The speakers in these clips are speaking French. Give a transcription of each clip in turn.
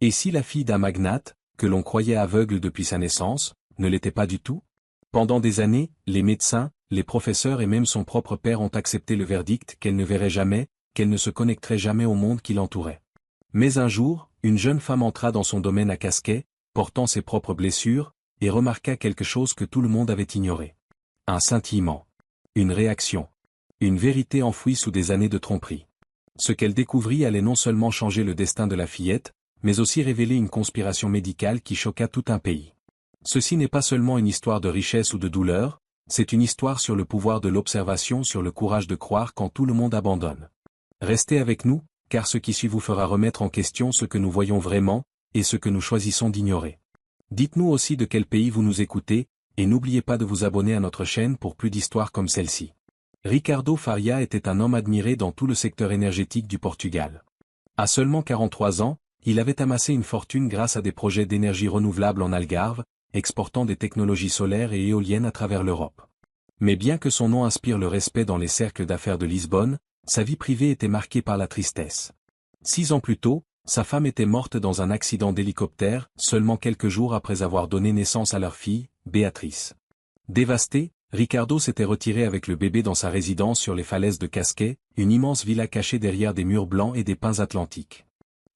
Et si la fille d'un magnate, que l'on croyait aveugle depuis sa naissance, ne l'était pas du tout? Pendant des années, les médecins, les professeurs et même son propre père ont accepté le verdict qu'elle ne verrait jamais, qu'elle ne se connecterait jamais au monde qui l'entourait. Mais un jour, une jeune femme entra dans son domaine à Casquet, portant ses propres blessures, et remarqua quelque chose que tout le monde avait ignoré. Un scintillement. Une réaction. Une vérité enfouie sous des années de tromperie. Ce qu'elle découvrit allait non seulement changer le destin de la fillette, mais aussi révéler une conspiration médicale qui choqua tout un pays. Ceci n'est pas seulement une histoire de richesse ou de douleur, c'est une histoire sur le pouvoir de l'observation, sur le courage de croire quand tout le monde abandonne. Restez avec nous, car ce qui suit vous fera remettre en question ce que nous voyons vraiment, et ce que nous choisissons d'ignorer. Dites-nous aussi de quel pays vous nous écoutez, et n'oubliez pas de vous abonner à notre chaîne pour plus d'histoires comme celle-ci. Ricardo Faria était un homme admiré dans tout le secteur énergétique du Portugal. À seulement 43 ans, il avait amassé une fortune grâce à des projets d'énergie renouvelable en Algarve, exportant des technologies solaires et éoliennes à travers l'Europe. Mais bien que son nom inspire le respect dans les cercles d'affaires de Lisbonne, sa vie privée était marquée par la tristesse. 6 ans plus tôt, sa femme était morte dans un accident d'hélicoptère, seulement quelques jours après avoir donné naissance à leur fille, Béatrice. Dévasté, Ricardo s'était retiré avec le bébé dans sa résidence sur les falaises de Casquet, une immense villa cachée derrière des murs blancs et des pins atlantiques.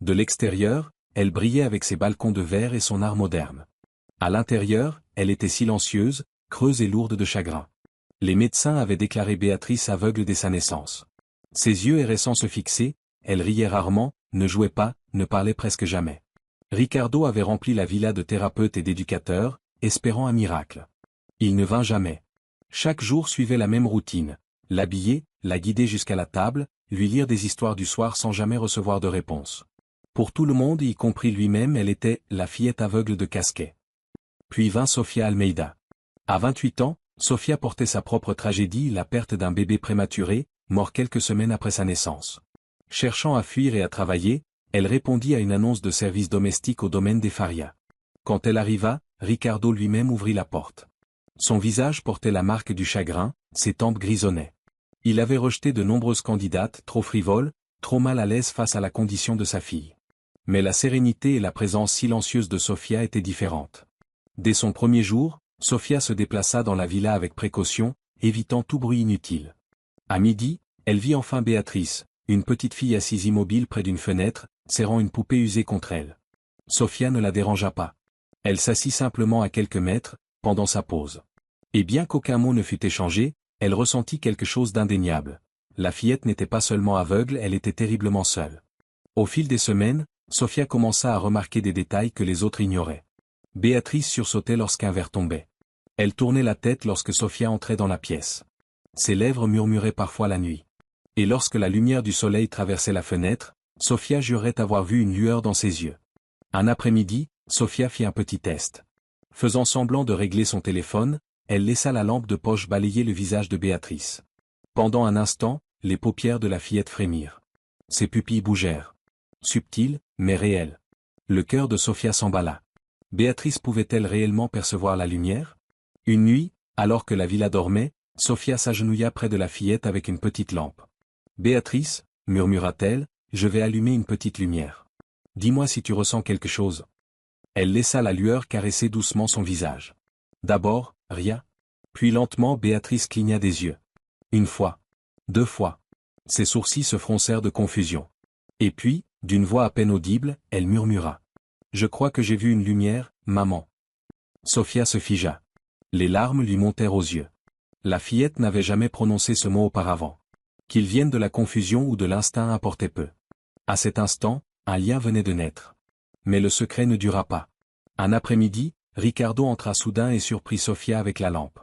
De l'extérieur, elle brillait avec ses balcons de verre et son art moderne. À l'intérieur, elle était silencieuse, creuse et lourde de chagrin. Les médecins avaient déclaré Béatrice aveugle dès sa naissance. Ses yeux errants se fixaient, elle riait rarement, ne jouait pas, ne parlait presque jamais. Ricardo avait rempli la villa de thérapeutes et d'éducateurs, espérant un miracle. Il ne vint jamais. Chaque jour suivait la même routine, l'habiller, la guider jusqu'à la table, lui lire des histoires du soir sans jamais recevoir de réponse. Pour tout le monde, y compris lui-même, elle était la fillette aveugle de Casquet. Puis vint Sofia Almeida. À 28 ans, Sofia portait sa propre tragédie, la perte d'un bébé prématuré, mort quelques semaines après sa naissance. Cherchant à fuir et à travailler, elle répondit à une annonce de service domestique au domaine des Faria. Quand elle arriva, Ricardo lui-même ouvrit la porte. Son visage portait la marque du chagrin, ses tempes grisonnaient. Il avait rejeté de nombreuses candidates, trop frivoles, trop mal à l'aise face à la condition de sa fille. Mais la sérénité et la présence silencieuse de Sofia étaient différentes. Dès son premier jour, Sofia se déplaça dans la villa avec précaution, évitant tout bruit inutile. À midi, elle vit enfin Béatrice, une petite fille assise immobile près d'une fenêtre, serrant une poupée usée contre elle. Sofia ne la dérangea pas. Elle s'assit simplement à quelques mètres, pendant sa pause. Et bien qu'aucun mot ne fût échangé, elle ressentit quelque chose d'indéniable. La fillette n'était pas seulement aveugle, elle était terriblement seule. Au fil des semaines, Sofia commença à remarquer des détails que les autres ignoraient. Béatrice sursautait lorsqu'un verre tombait. Elle tournait la tête lorsque Sofia entrait dans la pièce. Ses lèvres murmuraient parfois la nuit. Et lorsque la lumière du soleil traversait la fenêtre, Sofia jurait avoir vu une lueur dans ses yeux. Un après-midi, Sofia fit un petit test. Faisant semblant de régler son téléphone, elle laissa la lampe de poche balayer le visage de Béatrice. Pendant un instant, les paupières de la fillette frémirent. Ses pupilles bougèrent. Subtiles, mais réelles. Le cœur de Sofia s'emballa. Béatrice pouvait-elle réellement percevoir la lumière? Une nuit, alors que la villa dormait, Sofia s'agenouilla près de la fillette avec une petite lampe. « Béatrice, murmura-t-elle, je vais allumer une petite lumière. Dis-moi si tu ressens quelque chose. » Elle laissa la lueur caresser doucement son visage. D'abord, rien. Puis lentement Béatrice cligna des yeux. Une fois. 2 fois. Ses sourcils se froncèrent de confusion. Et puis, d'une voix à peine audible, elle murmura. « Je crois que j'ai vu une lumière, maman. » Sofia se figea. Les larmes lui montèrent aux yeux. La fillette n'avait jamais prononcé ce mot auparavant. Qu'il vienne de la confusion ou de l'instinct importait peu. À cet instant, un lien venait de naître. Mais le secret ne dura pas. Un après-midi, Ricardo entra soudain et surprit Sofia avec la lampe.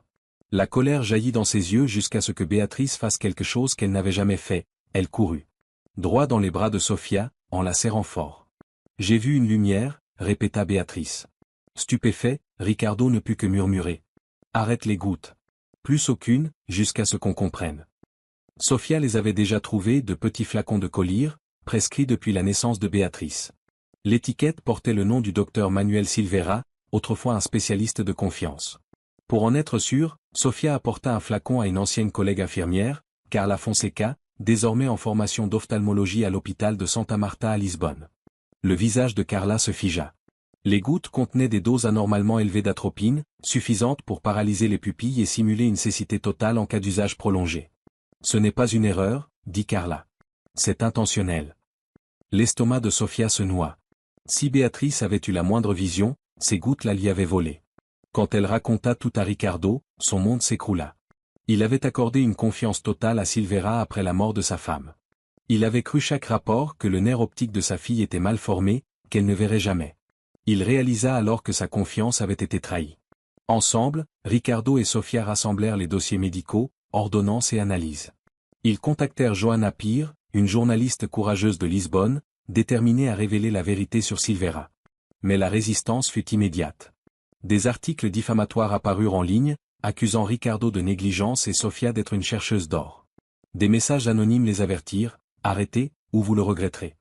La colère jaillit dans ses yeux jusqu'à ce que Béatrice fasse quelque chose qu'elle n'avait jamais fait, elle courut. Droit dans les bras de Sofia, en la serrant fort. « J'ai vu une lumière » répéta Béatrice. Stupéfait, Ricardo ne put que murmurer. « Arrête les gouttes. » Plus aucune, jusqu'à ce qu'on comprenne. Sofia les avait déjà trouvés, de petits flacons de collyre, prescrits depuis la naissance de Béatrice. L'étiquette portait le nom du docteur Manuel Silveira, autrefois un spécialiste de confiance. Pour en être sûre, Sofia apporta un flacon à une ancienne collègue infirmière, Carla Fonseca, désormais en formation d'ophtalmologie à l'hôpital de Santa Marta à Lisbonne. Le visage de Carla se figea. Les gouttes contenaient des doses anormalement élevées d'atropine, suffisantes pour paralyser les pupilles et simuler une cécité totale en cas d'usage prolongé. Ce n'est pas une erreur, dit Carla. C'est intentionnel. L'estomac de Sofia se noua. Si Béatrice avait eu la moindre vision, ces gouttes la lui avaient volé. Quand elle raconta tout à Ricardo, son monde s'écroula. Il avait accordé une confiance totale à Silvera après la mort de sa femme. Il avait cru chaque rapport que le nerf optique de sa fille était mal formé, qu'elle ne verrait jamais. Il réalisa alors que sa confiance avait été trahie. Ensemble, Ricardo et Sofia rassemblèrent les dossiers médicaux, ordonnances et analyses. Ils contactèrent Johanna Pire, une journaliste courageuse de Lisbonne, déterminée à révéler la vérité sur Silvera. Mais la résistance fut immédiate. Des articles diffamatoires apparurent en ligne, accusant Ricardo de négligence et Sofia d'être une chercheuse d'or. Des messages anonymes les avertirent, arrêtez, ou vous le regretterez.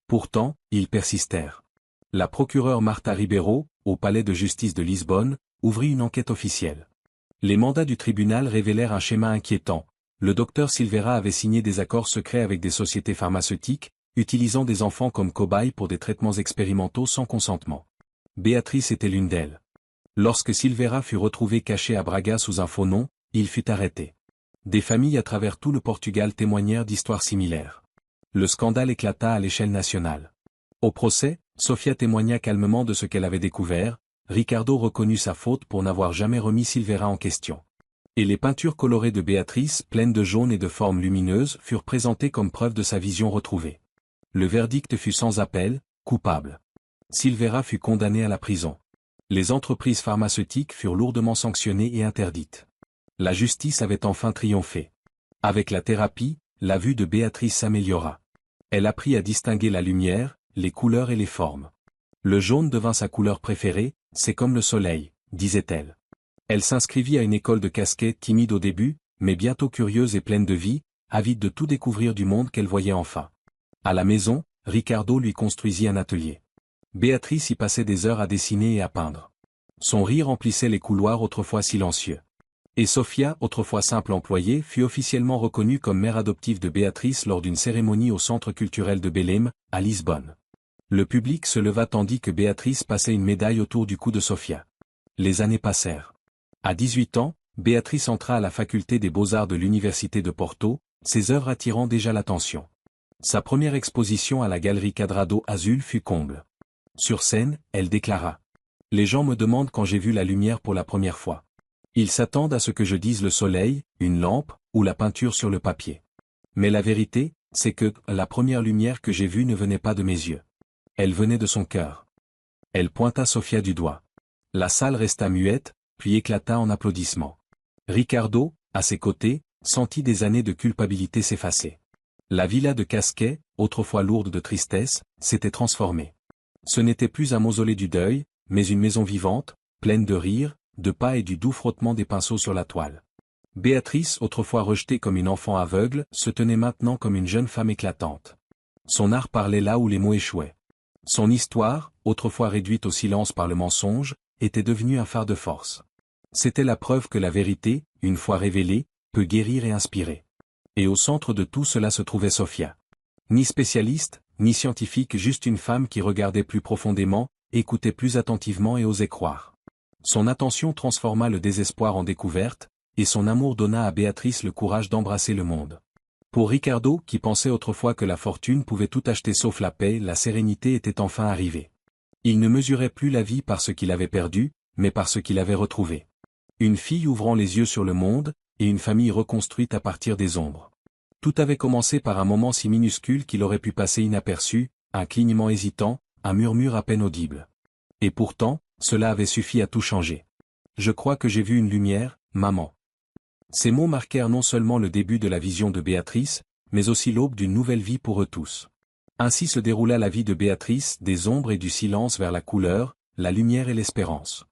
Pourtant, ils persistèrent. La procureure Marta Ribeiro, au palais de justice de Lisbonne, ouvrit une enquête officielle. Les mandats du tribunal révélèrent un schéma inquiétant. Le docteur Silvera avait signé des accords secrets avec des sociétés pharmaceutiques, utilisant des enfants comme cobayes pour des traitements expérimentaux sans consentement. Béatrice était l'une d'elles. Lorsque Silvera fut retrouvé caché à Braga sous un faux nom, il fut arrêté. Des familles à travers tout le Portugal témoignèrent d'histoires similaires. Le scandale éclata à l'échelle nationale. Au procès, Sofia témoigna calmement de ce qu'elle avait découvert, Ricardo reconnut sa faute pour n'avoir jamais remis Silvera en question. Et les peintures colorées de Béatrice, pleines de jaune et de formes lumineuses, furent présentées comme preuve de sa vision retrouvée. Le verdict fut sans appel, coupable. Silvera fut condamné à la prison. Les entreprises pharmaceutiques furent lourdement sanctionnées et interdites. La justice avait enfin triomphé. Avec la thérapie, la vue de Béatrice s'améliora. Elle apprit à distinguer la lumière, les couleurs et les formes. Le jaune devint sa couleur préférée, c'est comme le soleil, disait-elle. Elle s'inscrivit à une école de casquettes timide au début, mais bientôt curieuse et pleine de vie, avide de tout découvrir du monde qu'elle voyait enfin. À la maison, Ricardo lui construisit un atelier. Béatrice y passait des heures à dessiner et à peindre. Son rire remplissait les couloirs autrefois silencieux. Et Sofia, autrefois simple employée, fut officiellement reconnue comme mère adoptive de Béatrice lors d'une cérémonie au Centre culturel de Belém, à Lisbonne. Le public se leva tandis que Béatrice passait une médaille autour du cou de Sofia. Les années passèrent. À 18 ans, Béatrice entra à la faculté des beaux-arts de l'université de Porto, ses œuvres attirant déjà l'attention. Sa première exposition à la galerie Quadrado Azul fut comble. Sur scène, elle déclara « Les gens me demandent quand j'ai vu la lumière pour la première fois. Ils s'attendent à ce que je dise le soleil, une lampe, ou la peinture sur le papier. Mais la vérité, c'est que la première lumière que j'ai vue ne venait pas de mes yeux. Elle venait de son cœur. » Elle pointa Sofia du doigt. La salle resta muette, puis éclata en applaudissements. Ricardo, à ses côtés, sentit des années de culpabilité s'effacer. La villa de Casquet, autrefois lourde de tristesse, s'était transformée. Ce n'était plus un mausolée du deuil, mais une maison vivante, pleine de rire, de pas et du doux frottement des pinceaux sur la toile. Béatrice, autrefois rejetée comme une enfant aveugle, se tenait maintenant comme une jeune femme éclatante. Son art parlait là où les mots échouaient. Son histoire, autrefois réduite au silence par le mensonge, était devenue un phare de force. C'était la preuve que la vérité, une fois révélée, peut guérir et inspirer. Et au centre de tout cela se trouvait Sofia. Ni spécialiste, ni scientifique, juste une femme qui regardait plus profondément, écoutait plus attentivement et osait croire. Son attention transforma le désespoir en découverte, et son amour donna à Béatrice le courage d'embrasser le monde. Pour Ricardo, qui pensait autrefois que la fortune pouvait tout acheter sauf la paix, la sérénité était enfin arrivée. Il ne mesurait plus la vie par ce qu'il avait perdu, mais par ce qu'il avait retrouvé. Une fille ouvrant les yeux sur le monde, et une famille reconstruite à partir des ombres. Tout avait commencé par un moment si minuscule qu'il aurait pu passer inaperçu, un clignement hésitant, un murmure à peine audible. Et pourtant, cela avait suffi à tout changer. Je crois que j'ai vu une lumière, maman. Ces mots marquèrent non seulement le début de la vision de Béatrice, mais aussi l'aube d'une nouvelle vie pour eux tous. Ainsi se déroula la vie de Béatrice, des ombres et du silence vers la couleur, la lumière et l'espérance.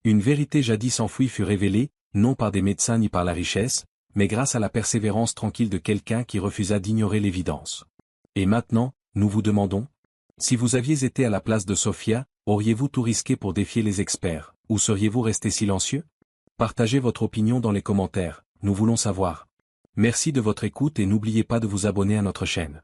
Une vérité jadis enfouie fut révélée, non par des médecins ni par la richesse, mais grâce à la persévérance tranquille de quelqu'un qui refusa d'ignorer l'évidence. Et maintenant, nous vous demandons, si vous aviez été à la place de Sofia, auriez-vous tout risqué pour défier les experts, ou seriez-vous resté silencieux? Partagez votre opinion dans les commentaires, nous voulons savoir. Merci de votre écoute et n'oubliez pas de vous abonner à notre chaîne.